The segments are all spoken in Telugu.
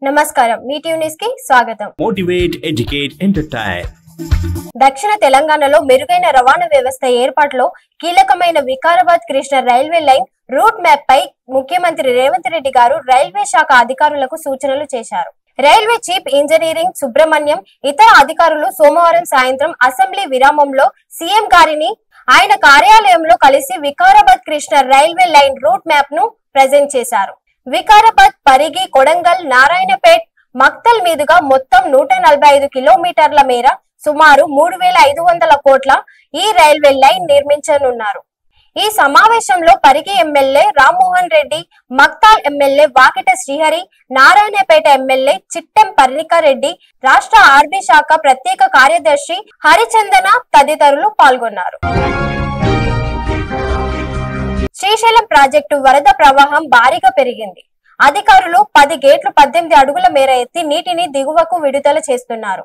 నమస్కారం మీ టీవీ న్యూస్ కి స్వాగతం. Motivate, educate, entertain. దక్షిణ తెలంగాణలో మెరుగైన రవాణా వ్యవస్థ ఏర్పాటులో కీలకమైన Vikarabad Krishna railway line route map పై ముఖ్యమంత్రి రేవంత్ రెడ్డి గారు రైల్వే శాఖ అధికారులకు సూచనలు చేశారు. రైల్వే చీఫ్ ఇంజనీరింగ్ సుబ్రహ్మణ్యం ఇతర అధికారులు సోమవారం సాయంత్రం అసెంబ్లీ విరామంలో సీఎం గారిని ఆయన కార్యాలయంలో కలిసి Vikarabad Krishna railway line route map ను ప్రెజెంట్ చేశారు. వికారాబాద్, పరిగి, కొడంగల్, నారాయణపేట్, మక్తల్ మీదుగా మొత్తం 145 కిలోమీటర్ల మేర సుమారు 3500 కోట్ల ఈ రైల్వే లైన్ నిర్మించనున్నారు. ఈ సమావేశంలో పరిగి ఎమ్మెల్యే రామ్మోహన్ రెడ్డి, మక్తాల్ ఎమ్మెల్యే వాకిట శ్రీహరి, నారాయణపేట ఎమ్మెల్యే చిట్టెం పర్ణికారెడ్డి, రాష్ట్ర ఆర్బీ శాఖ ప్రత్యేక కార్యదర్శి హరిచందన తదితరులు పాల్గొన్నారు. శ్రీశైలం ప్రాజెక్టు వరద ప్రవాహం భారీగా పెరిగింది. అధికారులు 10 గేట్లు 18 అడుగుల మేర ఎత్తి నీటిని దిగువకు విడుదల చేస్తున్నారు.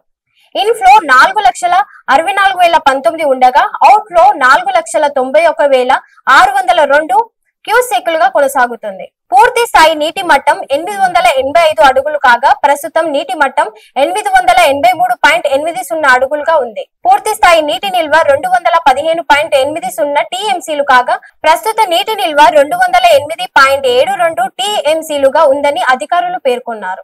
ఇన్ఫ్లో 4,64,019 ఉండగా అవుట్ ఫ్లో 4,91,602 క్యూసెక్కులుగా కొనసాగుతుంది. పూర్తి స్థాయి నీటి మట్టం 885 అడుగులు కాగా ప్రస్తుతం నీటి మట్టం 883.80 అడుగులుగా ఉంది. పూర్తి స్థాయి నీటి నిల్వ 215.80 టీఎంసీలు కాగా ప్రస్తుత నీటి నిల్వ 208.72 టీఎంసీలుగా ఉందని అధికారులు పేర్కొన్నారు.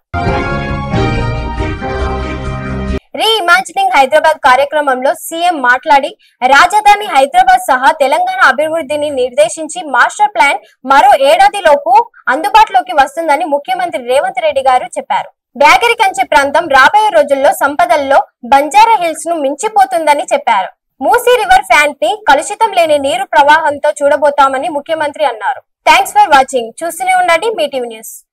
రీ ఇమాజినింగ్ హైదరాబాద్ కార్యక్రమంలో సీఎం మాట్లాడి రాజధాని హైదరాబాద్ సహా తెలంగాణ అభివృద్ధిని నిర్దేశించి మాస్టర్ ప్లాన్ మరో ఏడాదిలోపు అందుబాటులోకి వస్తుందని ముఖ్యమంత్రి రేవంత్ రెడ్డి గారు చెప్పారు. బ్యాగరి కంచె ప్రాంతం రాబోయే రోజుల్లో సంపదల్లో బంజారా హిల్స్ ను మించిపోతుందని చెప్పారు. మూసీ రివర్ ఫ్యాంట్ ని కలుషితం లేని నీరు ప్రవాహంతో చూడబోతామని ముఖ్యమంత్రి అన్నారు. Thanks for watching. చూస్తూనే ఉండండి మీ టీవీ న్యూస్.